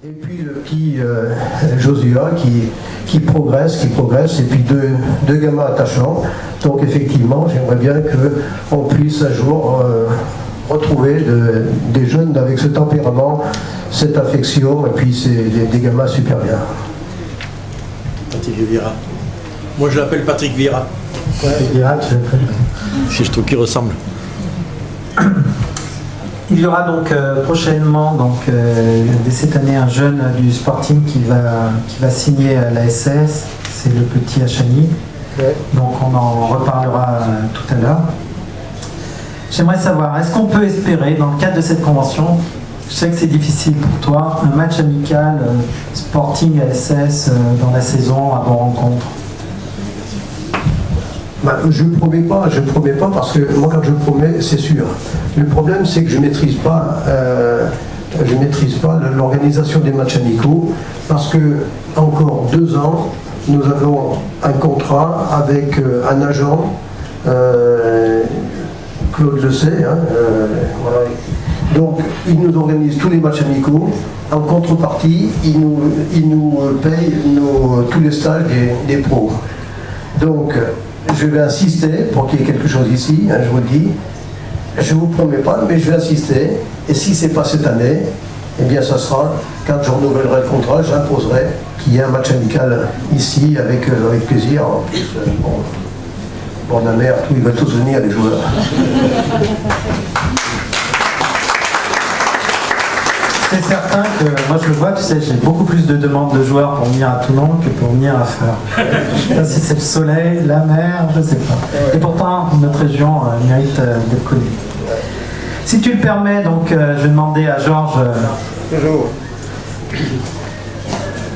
Et puis le petit Josua qui progresse, et puis deux gamins attachants. Donc effectivement, j'aimerais bien qu'on puisse un jour retrouver des jeunes avec ce tempérament, cette affection, et puis c'est des gamins super bien. Patrick Vieira. Moi je l'appelle Patrick Vieira. Ouais, Vieira, tu l'appelles. Si je trouve qu'il ressemble. Il y aura donc prochainement, dès cette année, un jeune du Sporting qui va signer à la SS, c'est le petit Achani. Ouais. Donc on en reparlera tout à l'heure. J'aimerais savoir, est-ce qu'on peut espérer, dans le cadre de cette convention, je sais que c'est difficile pour toi, un match amical Sporting à SS dans la saison à vos rencontres? Je ne promets pas parce que moi quand je promets, c'est sûr. Le problème c'est que je ne maîtrise pas l'organisation des matchs amicaux parce que encore 2 ans, nous avons un contrat avec un agent, Claude le sait, voilà. Donc il nous organise tous les matchs amicaux. En contrepartie, il nous paye tous les stages des pros. Donc je vais insister pour qu'il y ait quelque chose ici, je vous le dis. Je ne vous promets pas, mais je vais insister. Et si ce n'est pas cette année, eh bien ça sera, quand je renouvellerai le contrat, j'imposerai qu'il y ait un match amical ici avec plaisir. En plus, bord de la mer, ils veulent tous venir, les joueurs. C'est certain que moi je le vois, tu sais, j'ai beaucoup plus de demandes de joueurs pour venir à Toulon que pour venir à Feur. Je ne sais pas si c'est le soleil, la mer, je ne sais pas. Et pourtant, notre région mérite d'être connue. Si tu le permets, donc je vais demander à Georges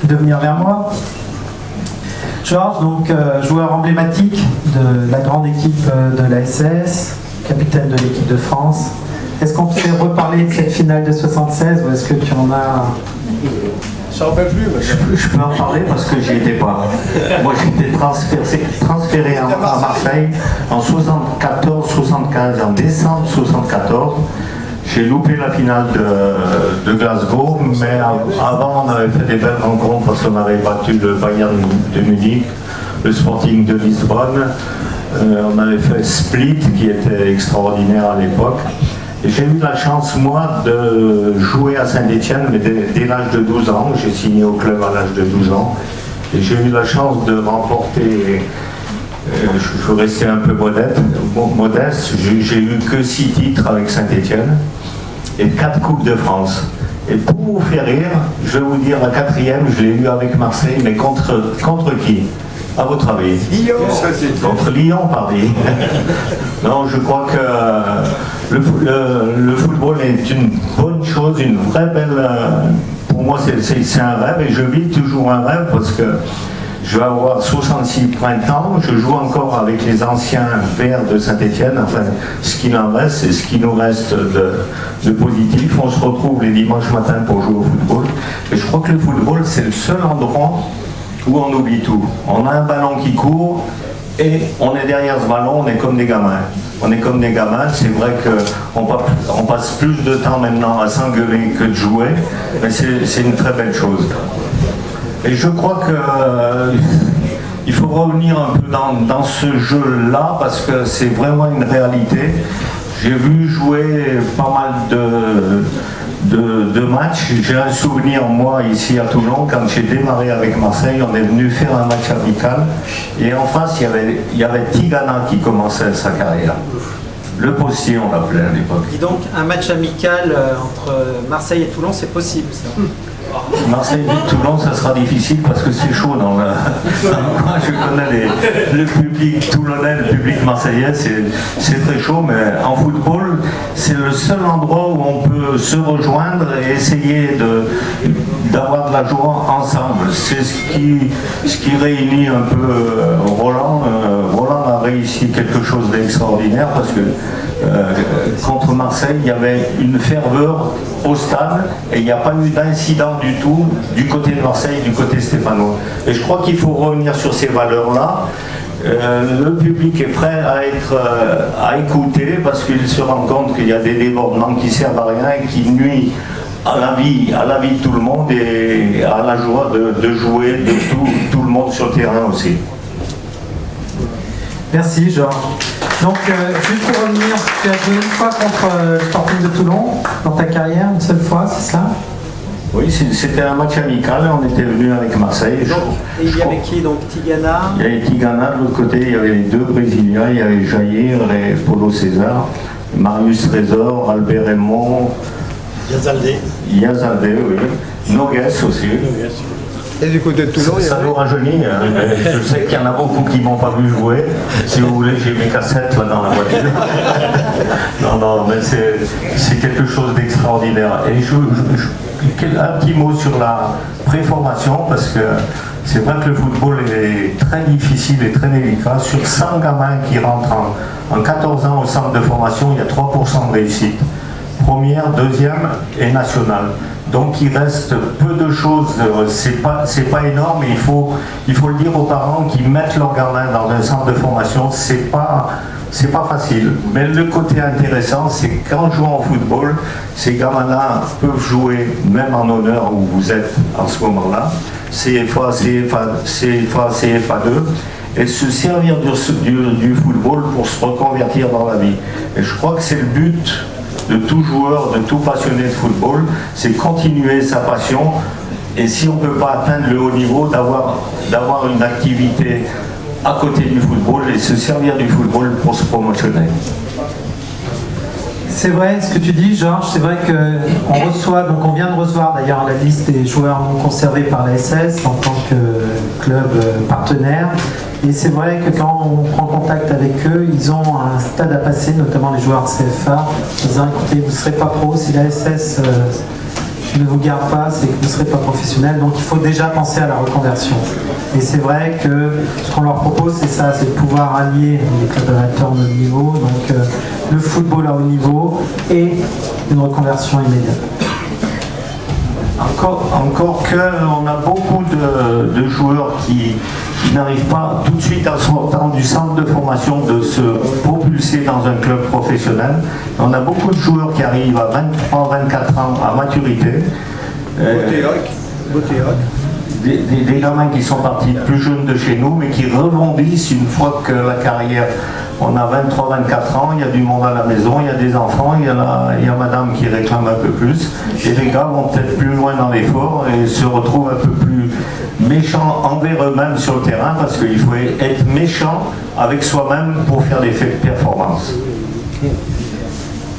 de venir vers moi. Georges, donc joueur emblématique de la grande équipe de la SS, capitaine de l'équipe de France. Est-ce qu'on peut reparler de cette finale de 76 ou est-ce que tu en as... Ça en fait plus. Je peux en parler parce que j'y étais pas. Moi j'étais transféré à Marseille en 74-75, en décembre 74. J'ai loupé la finale de Glasgow, mais avant on avait fait des belles rencontres parce qu'on avait battu le Bayern de Munich, le Sporting de Lisbonne. On avait fait Split qui était extraordinaire à l'époque. J'ai eu la chance, moi, de jouer à Saint-Étienne, mais dès l'âge de 12 ans. J'ai signé au club à l'âge de 12 ans. Et j'ai eu la chance de remporter, je veux rester un peu modeste, j'ai eu que 6 titres avec Saint-Étienne et 4 Coupes de France. Et pour vous faire rire, je vais vous dire, la 4e, je l'ai eu avec Marseille, mais contre qui ? À votre avis? Lyon. Contre Lyon, Paris. Non, je crois que le football est une bonne chose, une vraie belle... Pour moi, c'est un rêve et je vis toujours un rêve parce que je vais avoir 66 printemps, je joue encore avec les anciens verts de Saint-Étienne, enfin, ce qu'il en reste, c'est ce qui nous reste de positif. On se retrouve les dimanches matins pour jouer au football. Et je crois que le football, c'est le seul endroit où on oublie tout. On a un ballon qui court et on est derrière ce ballon, on est comme des gamins. On est comme des gamins, c'est vrai qu'on passe plus de temps maintenant à s'engueuler que de jouer, mais c'est une très belle chose. Et je crois qu'il faut revenir un peu dans ce jeu-là parce que c'est vraiment une réalité. J'ai vu jouer pas mal de matchs. J'ai un souvenir, moi, ici à Toulon, quand j'ai démarré avec Marseille, on est venu faire un match amical. Et en face, il y avait Tigana qui commençait sa carrière. Le postier, on l'appelait à l'époque. Dis donc, un match amical entre Marseille et Toulon, c'est possible, ça. Marseille-Toulon, ça sera difficile parce que c'est chaud dans le... Moi, je connais le public toulonnais, le public marseillais, c'est très chaud, mais en football, c'est le seul endroit où on peut se rejoindre et essayer d'avoir de la joie ensemble. C'est ce qui réunit un peu Roland. Roland a réussi quelque chose d'extraordinaire parce que contre Marseille, il y avait une ferveur au stade et il n'y a pas eu d'incident du tout du côté de Marseille, du côté stéphanois. Et je crois qu'il faut revenir sur ces valeurs-là. Le public est prêt à écouter parce qu'il se rend compte qu'il y a des débordements qui servent à rien et qui nuisent à la vie de tout le monde et à la joie de jouer de tout le monde sur le terrain aussi. Merci Georges. Donc juste pour revenir, tu as joué une fois contre le Sporting de Toulon dans ta carrière, une seule fois, c'est ça? Oui, c'était un match amical, on était venu avec Marseille. Et il y avait qui? Donc Tigana? Il y avait Tigana, de l'autre côté il y avait les deux Brésiliens, il y avait Jair et Paulo César, Marius Trésor, Albert Raymond, Yazaldé, oui, Nogues aussi. Et du côté de Toulon, Ça nous rajeunit. Je sais qu'il y en a beaucoup qui ne m'ont pas vu jouer. Si vous voulez, j'ai mes cassettes là dans la voiture. Non, mais c'est quelque chose d'extraordinaire. Et un petit mot sur la préformation, parce que c'est vrai que le football est très difficile et très délicat. Sur 100 gamins qui rentrent en 14 ans au centre de formation, il y a 3% de réussite. Première, deuxième et nationale. Donc il reste peu de choses, c'est pas énorme, et il faut le dire aux parents qui mettent leurs gamins dans un centre de formation, c'est pas facile. Mais le côté intéressant, c'est qu'en jouant au football, ces gamins-là peuvent jouer même en honneur où vous êtes en ce moment-là, CFA, CFA2, et se servir du football pour se reconvertir dans la vie. Et je crois que c'est le but de tout joueur, de tout passionné de football, c'est continuer sa passion, et si on ne peut pas atteindre le haut niveau, d'avoir une activité à côté du football et se servir du football pour se promotionner. C'est vrai ce que tu dis, Georges, c'est vrai qu'on reçoit, donc on vient de recevoir d'ailleurs la liste des joueurs non conservés par la SS en tant que club partenaire. Et c'est vrai que quand on prend contact avec eux, ils ont un stade à passer, notamment les joueurs de CFA, en disant écoutez, vous ne serez pas pro si la SS ne vous garde pas, c'est que vous ne serez pas professionnel, donc il faut déjà penser à la reconversion. Et c'est vrai que ce qu'on leur propose, c'est ça, c'est de pouvoir allier les clubs amateurs de haut niveau, donc le football à haut niveau et une reconversion immédiate. Encore qu'on a beaucoup de joueurs qui n'arrivent pas tout de suite en sortant du centre de formation de se propulser dans un club professionnel. On a beaucoup de joueurs qui arrivent à 23-24 ans à maturité. Des gamins qui sont partis plus jeunes de chez nous, mais qui rebondissent une fois que la carrière, on a 23-24 ans, il y a du monde à la maison, il y a des enfants, il y a madame qui réclame un peu plus, et les gars vont peut-être plus loin dans l'effort et se retrouvent un peu plus méchants envers eux-mêmes sur le terrain, parce qu'il faut être méchant avec soi-même pour faire des performances.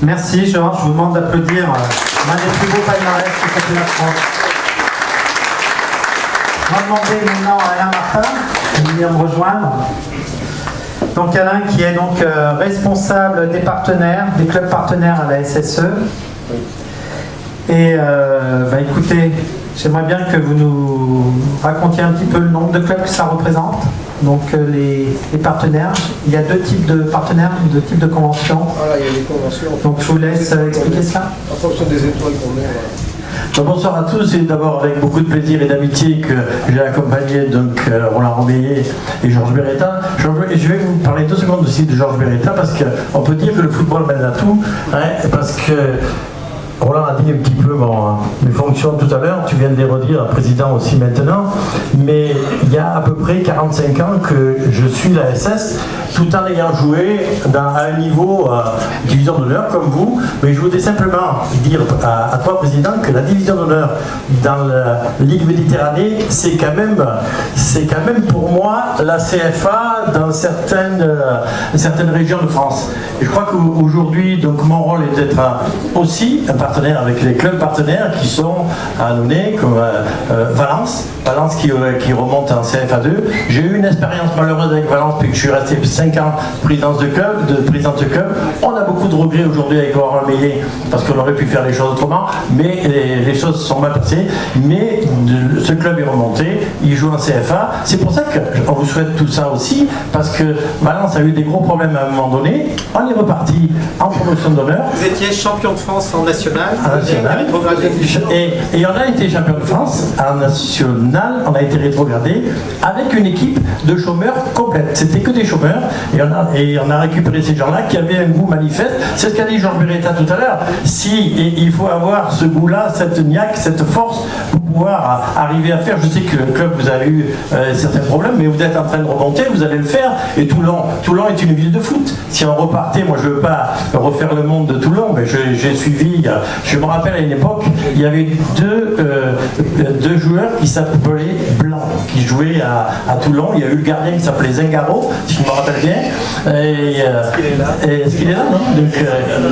Merci Georges, je vous demande d'applaudir l'un des plus beaux palmarès que fait la France. On va demander maintenant à Alain Martin de venir me rejoindre. Donc Alain qui est donc responsable des partenaires, des clubs partenaires à la SSE. Et écoutez, j'aimerais bien que vous nous racontiez un petit peu le nombre de clubs que ça représente. Donc les partenaires, il y a deux types de partenaires, deux types de conventions. Voilà, il y a des conventions. Donc je vous laisse expliquer ça. En fonction des étoiles qu'on met. Voilà. Bonsoir à tous, et d'abord avec beaucoup de plaisir et d'amitié que j'ai accompagné donc Roland Robélier et Georges Beretta. Je vais vous parler 2 secondes aussi de Georges Beretta, parce qu'on peut dire que le football mène à tout, hein, parce que Roland a dit un petit peu mes fonctions tout à l'heure, tu viens de les redire, président aussi maintenant, mais il y a à peu près 45 ans que je suis la SS, tout en ayant joué à un niveau division d'honneur comme vous, mais je voudrais simplement dire à toi, président, que la division d'honneur dans la Ligue Méditerranée, c'est quand même pour moi la CFA dans certaines régions de France. Et je crois qu'aujourd'hui, donc mon rôle est d'être aussi un partenaire avec les clubs partenaires qui sont à Annonay, comme Valence qui remonte en CFA2. J'ai eu une expérience malheureuse avec Valence, puis que je suis resté 5 ans président de club. On a beaucoup de regrets aujourd'hui avec Laurent Meillet, parce qu'on aurait pu faire les choses autrement, mais les choses sont mal passées. Mais ce club est remonté, il joue en CFA. C'est pour ça qu'on vous souhaite tout ça aussi, parce que Valence a eu des gros problèmes à un moment donné. On est reparti en promotion d'honneur. Vous étiez champion de France en national. Et on a été champion de France en national, on a été rétrogradé avec une équipe de chômeurs complète. C'était que des chômeurs et on a récupéré ces gens-là qui avaient un goût manifeste. C'est ce qu'a dit Georges Beretta tout à l'heure. Il faut avoir ce goût-là, cette niaque, cette force pour pouvoir arriver à faire. Je sais que le club, vous avez eu certains problèmes, mais vous êtes en train de remonter, vous allez le faire. Et Toulon est une ville de foot. Si on repartait, moi je ne veux pas refaire le monde de Toulon, mais j'ai suivi, je me rappelle à une époque, il y avait deux joueurs qui s'appelaient Blanc, qui jouaient à Toulon. Il y a eu le gardien qui s'appelait Zingaro, si je me rappelle bien. Est-ce qu'il est là, non? Donc,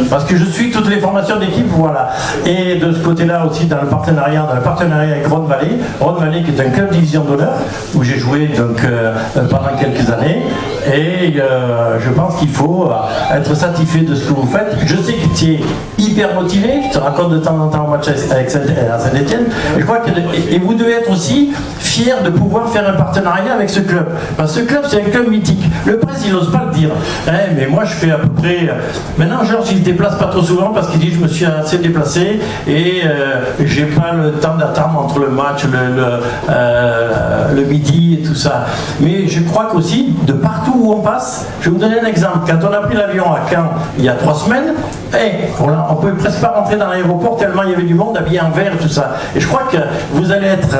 parce que je suis toutes les formations d'équipe, voilà. Et de ce côté-là aussi, dans le partenariat avec Rhône Vallée. Rhône Vallée qui est un club division d'honneur, où j'ai joué donc, pendant quelques années. Et je pense qu'il faut être satisfait de ce que vous faites. Je sais que tu es hyper motivé, tu te racontes de temps en temps au match avec Saint-Étienne. Et je crois que vous devez être aussi fier de pouvoir faire un partenariat avec ce club. Parce que ce club, c'est un club mythique. Le presse, il n'ose pas le dire. Mais moi, je fais à peu près... Maintenant, Georges, il ne se déplace pas trop souvent parce qu'il dit je me suis assez déplacé et j'ai pas le temps d'attendre entre le match, le midi et tout ça. Mais je crois qu'aussi, de partout où on passe, je vais vous donner un exemple. Quand on a pris l'avion à Caen il y a 3 semaines, on ne pouvait presque pas rentrer dans l'aéroport tellement il y avait du monde habillé en vert et tout ça. Et je crois que vous allez être...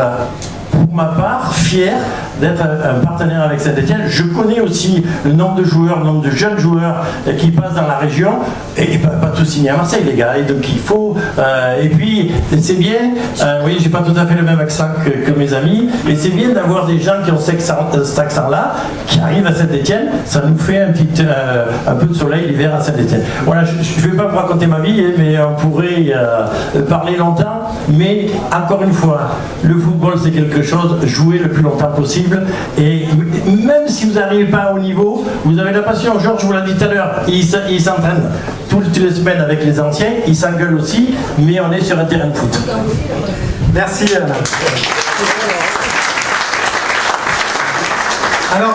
pour ma part, fier d'être un partenaire avec Saint-Étienne. Je connais aussi le nombre de joueurs, le nombre de jeunes joueurs qui passent dans la région et pas tous signés à Marseille, les gars. Et donc il faut... et puis, c'est bien, oui, j'ai pas tout à fait le même accent que mes amis, mais c'est bien d'avoir des gens qui ont cet accent-là, qui arrivent à Saint-Étienne. Ça nous fait un peu de soleil l'hiver à Saint-Étienne. Voilà, je ne vais pas vous raconter ma vie, mais on pourrait parler longtemps. Mais encore une fois, le football, c'est quelque chose, jouer le plus longtemps possible et même si vous n'arrivez pas au niveau, vous avez la passion. Georges vous l'a dit tout à l'heure, il s'entraîne toutes les semaines avec les anciens, il s'engueule aussi, mais on est sur un terrain de foot. Merci Alain. Alors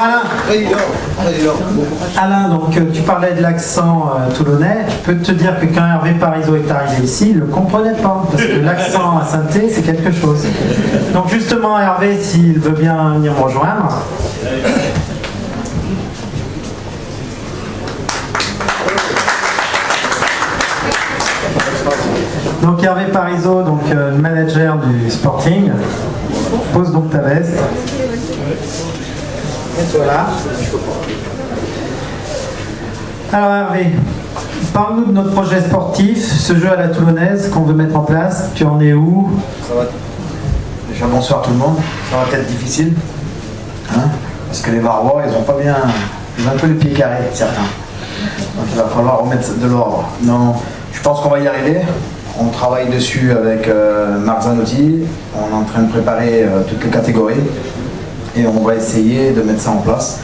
Alain, donc tu parlais de l'accent toulonnais. Je peux te dire que quand Hervé Parisot est arrivé ici, il ne le comprenait pas, parce que l'accent à Saint-Étienne, c'est quelque chose. Donc justement, Hervé, s'il veut bien venir me rejoindre. Donc Hervé Parisot, donc manager du Sporting, pose donc ta veste. Voilà. Alors Hervé, parle-nous de notre projet sportif, ce jeu à la toulonnaise qu'on veut mettre en place. Tu en es où? Ça va. Déjà bonsoir tout le monde. Ça va être difficile, hein, parce que les Varois, ils ont pas bien, ils ont un peu les pieds carrés, certains. Donc il va falloir remettre de l'ordre. Non, je pense qu'on va y arriver. On travaille dessus avec Marc Zanotti. On est en train de préparer toutes les catégories. Et on va essayer de mettre ça en place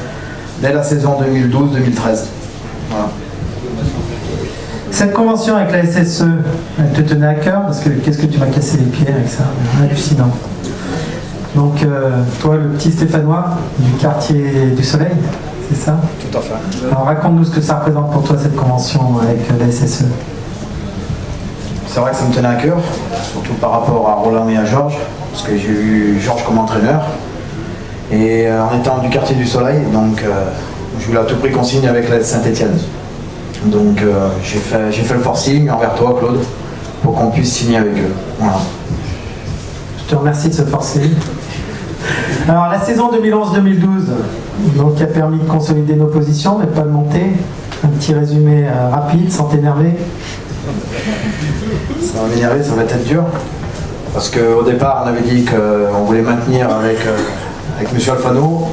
dès la saison 2012-2013. Voilà. Cette convention avec la SSE, elle te tenait à cœur parce que qu'est-ce que tu m'as cassé les pieds avec ça? Hallucinant. Donc toi, le petit Stéphanois du quartier du Soleil, c'est ça? Tout à fait. Alors raconte-nous ce que ça représente pour toi cette convention avec la SSE. C'est vrai que ça me tenait à cœur, surtout par rapport à Roland et à Georges, parce que j'ai eu Georges comme entraîneur. Et en étant du quartier du Soleil, donc je voulais à tout prix qu'on signe avec la Saint-Étienne. Donc j'ai fait le forcing envers toi, Claude, pour qu'on puisse signer avec eux. Voilà. Je te remercie de ce forcing. Alors la saison 2011-2012, donc, a permis de consolider nos positions, mais pas de monter. Un petit résumé rapide, sans t'énerver. Ça va m'énerver, ça va être dur. Parce qu'au départ, on avait dit qu'on voulait maintenir avec M. Alfano,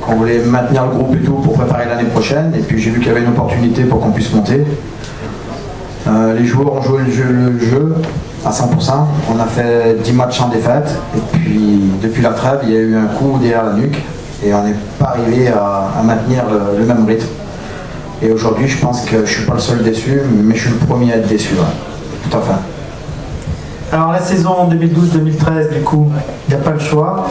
qu'on voulait maintenir le groupe et tout pour préparer l'année prochaine. Et puis j'ai vu qu'il y avait une opportunité pour qu'on puisse monter. Les joueurs ont joué le jeu à 100%. On a fait 10 matchs sans défaite. Et puis depuis la trêve, il y a eu un coup derrière la nuque. Et on n'est pas arrivé à maintenir le même rythme. Et aujourd'hui, je pense que je ne suis pas le seul déçu, mais je suis le premier à être déçu. Ouais. Tout à fait. Alors la saison 2012-2013, du coup, il n'y a pas le choix.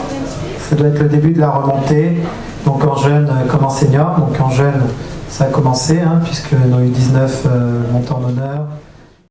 Ça doit être le début de la remontée, donc en jeune comme en senior. Donc en jeune, ça a commencé, hein, puisque nos U19 montent en honneur.